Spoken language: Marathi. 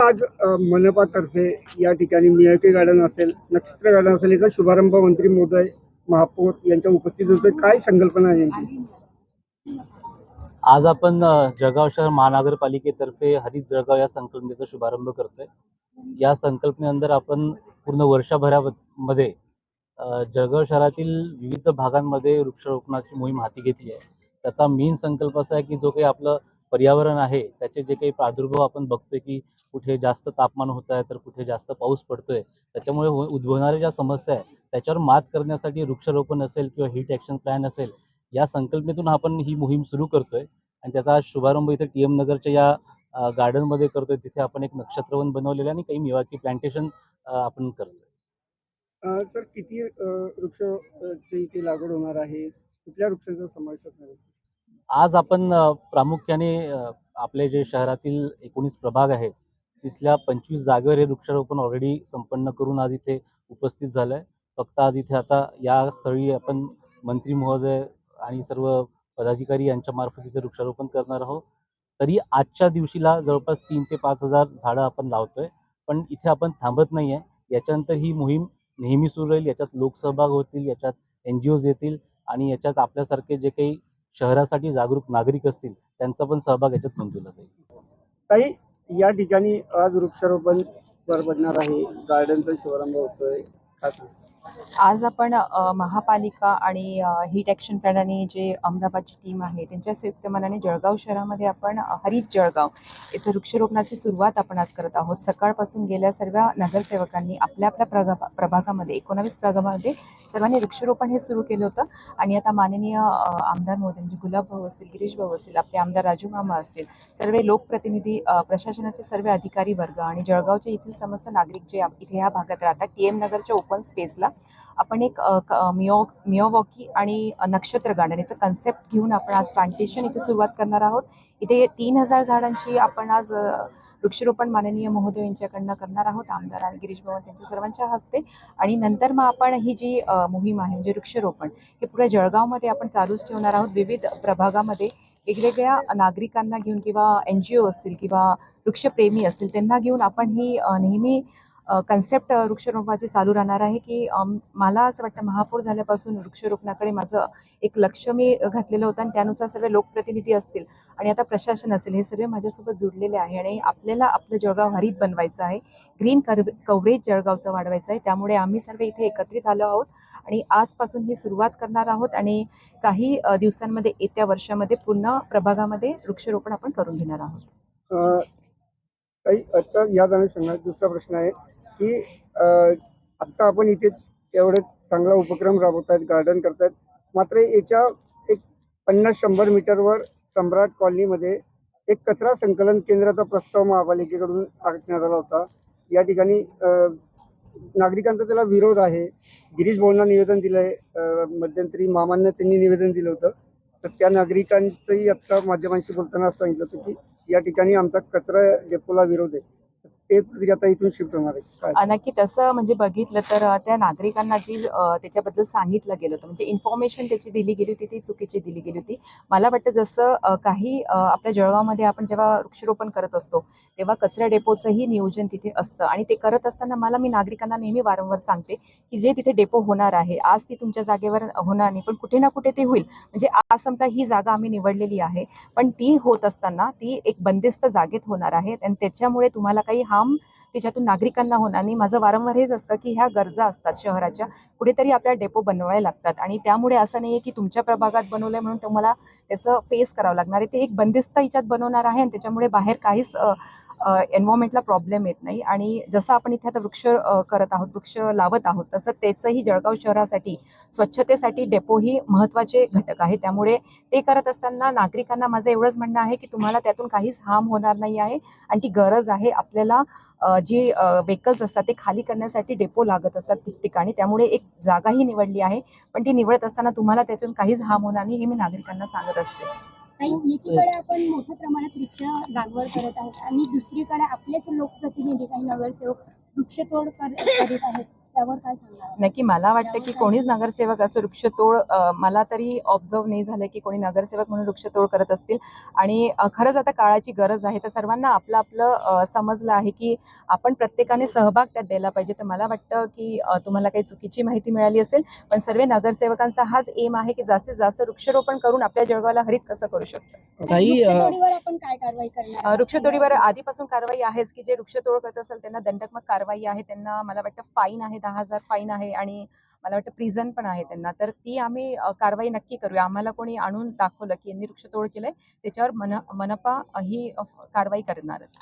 आज मनपातर्फे या ठिकाणी मियाटी गार्डन असेल, नक्षत्र गार्डन असेल, याचा शुभारंभ मंत्री महोदय महापौर यांच्या उपस्थितीत होते. काय संकल्पना आहे यांची? आज आपण जळगाव शहर महानगरपालिकेतर्फे हरित जळगाव या संकल्पनेचा शुभारंभ करतोय. या संकल्पनेअंतर आपण पूर्ण वर्षभरामध्ये जळगाव शहरातील विविध भागांमध्ये वृक्षारोपणाची मोहीम हाती घेतली आहे. त्याचा मेन संकल्प असा आहे की जो काही आपलं पर्यावरण आहे त्याचे जे काही प्रादुर्भाव आपण बघतोय की कुठे जास्त तापमान होत आहे तर कुठे जास्त पाऊस पडतोय, त्याच्यामुळे उद्भवणाऱ्या ज्या समस्या आहे त्याच्यावर मात करण्यासाठी वृक्षारोपण असेल किंवा हीट ॲक्शन प्लॅन असेल, या संकल्पनेतून आपण ही मोहीम सुरू करतोय. आणि त्याचा शुभारंभ इथे TM नगरच्या या गार्डनमध्ये करतोय. तिथे आपण एक नक्षत्रवन बनवलेलं आणि काही मियावाकी प्लांटेशन आपण करतोय. सर, किती वृक्षाची इथे लागवड होणार आहे? कुठल्या वृक्षांचा समावेश असणार आहे? आज आपण प्रामुख्याने आपले जे शहरातील 19 प्रभाग आहेत तिथल्या 25 जागेवर हे वृक्षारोपण ऑलरेडी संपन्न करून आज इथे उपस्थित झालं आहे. फक्त आज इथे आता या स्थळी आपण मंत्री महोदय आणि सर्व पदाधिकारी यांच्या मार्फत इथे वृक्षारोपण करणार आहोत. तरी आजच्या दिवशीला जवळपास 3 ते 5 हजार झाडं आपण लावतोय. पण इथे आपण थांबत नाही आहे. याच्यानंतर ही मोहीम नेहमी सुरू राहील. याच्यात लोकसहभाग होतील, याच्यात NGOज येतील आणि याच्यात आपल्यासारखे जे काही शहरासाठी जागरूक नागरिक असतील त्यांचा पण सहभाग याच्यात नोंदवला जाईल. काही या ठिकाणी आज वृक्षारोपण पार पडणार आहे, गार्डनचा शुभारंभ होतोय. काय सांगता? आज आपण महापालिका आणि हीट ॲक्शन प्लॅन आणि जे अहमदाबादची टीम आहे त्यांच्या संयुक्त मनाने जळगाव शहरामध्ये आपण हरित जळगाव याचं वृक्षारोपणाची सुरुवात आपण आज करत आहोत. सकाळपासून गेल्या सर्व नगरसेवकांनी आपल्या आपल्या प्रभागामध्ये 19 प्रभागामध्ये सर्वांनी वृक्षारोपण हे सुरू केलं होतं. आणि आता माननीय आमदार महोदय म्हणजे गुलाब भाऊ असतील, गिरीश भाऊ असतील, आपले आमदार राजू मामा असतील, सर्व लोकप्रतिनिधी, प्रशासनाचे सर्व अधिकारी वर्ग आणि जळगावचे येथील समस्त नागरिक जे इथे ह्या भागात राहतात, TM नगरच्या ओपन स्पेसला आपण एक मियावॉकी आणि नक्षत्र गार्डन याचं कन्सेप्ट घेऊन आपण आज प्लांटेशन इथे सुरुवात करणार आहोत. इथे 3000 झाडांची आपण आज वृक्षारोपण माननीय महोदय यांच्याकडनं करणार आहोत, आमदार आणि गिरीश भवन त्यांच्या सर्वांच्या हस्ते. आणि नंतर मग आपण ही जी मोहीम आहे म्हणजे वृक्षारोपण हे पुऱ्या जळगावमध्ये आपण चालूच ठेवणार आहोत. विविध प्रभागामध्ये वेगवेगळ्या नागरिकांना घेऊन किंवा NGO असतील किंवा वृक्षप्रेमी असतील त्यांना घेऊन आपण ही नेहमी कन्सेप्ट वृक्षारोपणाची चालू राहणार आहे. की मला असं वाटतं महापौर झाल्यापासून वृक्षारोपणाकडे माझं एक लक्ष मी घातलेलं होतं आणि त्यानुसार सर्व लोकप्रतिनिधी असतील आणि आता प्रशासन असेल हे सर्व माझ्यासोबत जुडलेले आहे. आणि आपल्याला आपलं जळगाव हरित बनवायचं आहे, ग्रीन कव्हरेज जळगावचं वाढवायचं आहे. त्यामुळे आम्ही सर्व इथे एकत्रित आलो आहोत आणि आजपासून ही सुरुवात करणार आहोत आणि काही दिवसांमध्ये येत्या वर्षामध्ये पूर्ण प्रभागामध्ये वृक्षारोपण आपण करून घेणार आहोत. काही आता या अनुषंगाने दुसरा प्रश्न आहे की आत्ता आपण इथे एवढे चांगला उपक्रम राबवतायत, गार्डन करतायत, मात्र याच्या एक 50-100 मीटरवर सम्राट कॉलनीमध्ये एक कचरा संकलन केंद्राचा प्रस्ताव महापालिकेकडून आखण्यात आला होता. या ठिकाणी नागरिकांचा त्याला विरोध आहे. गिरीश भाऊंना निवेदन दिलं आहे, मध्यंतरी मामांना त्यांनी निवेदन दिलं होतं. तर त्या नागरिकांचंही आत्ता माध्यमांशी बोलताना सांगितलं होतं की या ठिकाणी आमचा कचरा डेपोला विरोध आहे. ते आता इथून शिफ्ट होणार आहे. नक्की तसं म्हणजे बघितलं तर त्या नागरिकांना जी त्याच्याबद्दल सांगितलं गेलं होतं म्हणजे इन्फॉर्मेशन त्याची दिली गेली होती ती चुकीची दिली गेली होती. मला वाटतं जसं काही आपल्या जळगावमध्ये आपण जेव्हा वृक्षारोपण करत असतो तेव्हा कचरा डेपोचंही नियोजन तिथे असतं आणि ते करत असताना मी नागरिकांना नेहमी वारंवार सांगते की जे तिथे डेपो होणार आहे आज ती तुमच्या जागेवर होणार नाही पण कुठे ना कुठे ते होईल. म्हणजे आज समजा ही जागा आम्ही निवडलेली आहे पण ती होत असताना ती एक बंदिस्त जागेत होणार आहे आणि त्याच्यामुळे तुम्हाला काही हार्म त्याच्यातून नागरिकांना होणार नाही. माझं वारंवार हेच असतं की ह्या गरजा असतात शहराच्या, कुठेतरी आपल्याला डेपो बनवायला लागतात आणि त्यामुळे असं नाही आहे की तुमच्या प्रभागात बनवलंय म्हणून तुम्हाला त्याचं फेस करावं लागणार आहे. ते एक बंदिस्त याच्यात बनवणार आहे आणि त्याच्यामुळे बाहेर काहीच एन्व्हायरमेंटला प्रॉब्लेम येत नाही. आणि जसं आपण इथे आता वृक्ष करत आहोत, वृक्ष लावत आहोत, तसं त्याचंही जळगाव शहरासाठी स्वच्छतेसाठी डेपो ही महत्त्वाचे घटक आहे. त्यामुळे ते करत असताना नागरिकांना माझं एवढंच म्हणणं आहे की तुम्हाला त्यातून काहीच हार्म होणार नाही आहे आणि ती गरज आहे. आपल्याला जी व्हेकल्स असतात ते खाली करण्यासाठी डेपो लागत असतात ठिकठिकाणी, त्यामुळे एक जागाही निवडली आहे पण ती निवडत असताना तुम्हाला त्यातून काहीच हार्म होणार नाही हे मी नागरिकांना सांगत असते. काही एकीकडे आपण मोठ्या प्रमाणात वृक्ष लागवड करत आहेत आणि दुसरीकडे आपलेच लोकप्रतिनिधी काही नगरसेवक वृक्षतोड करीत आहेत, त्यावर काय सांगणार? नक्की मला वाटतं की कोणीच नगरसेवक असं वृक्षतोड मला तरी ऑब्झर्व नाही झालं की कोणी नगरसेवक म्हणून वृक्षतोड करत असतील. आणि खरंच आता काळाची गरज आहे, तर सर्वांना आपलं आपलं समजलं आहे की आपण प्रत्येकाने सहभाग त्यात द्यायला पाहिजे. तर मला वाटतं की तुम्हाला काही चुकीची माहिती मिळाली असेल, पण सर्व नगरसेवकांचा हाच एम आहे की जास्तीत जास्त वृक्षारोपण करून आपल्या जळगावला हरित कसं करू शकतो. वृक्षतोडीवर आपण काय कारवाई करणार? वृक्षतोडीवर आधीपासून कारवाई आहेच की जे वृक्षतोड करत असेल त्यांना दंडात्मक कारवाई आहे, त्यांना मला वाटतं फाईन आहे, 10,000 फाईन आहे आणि मला वाटतं प्रिझन पण आहे त्यांना. तर ती आम्ही कारवाई नक्की करूया. आम्हाला कोणी आणून दाखवलं की यांनी वृक्षतोड केलंय त्याच्यावर मनपा ही कारवाई करणारच.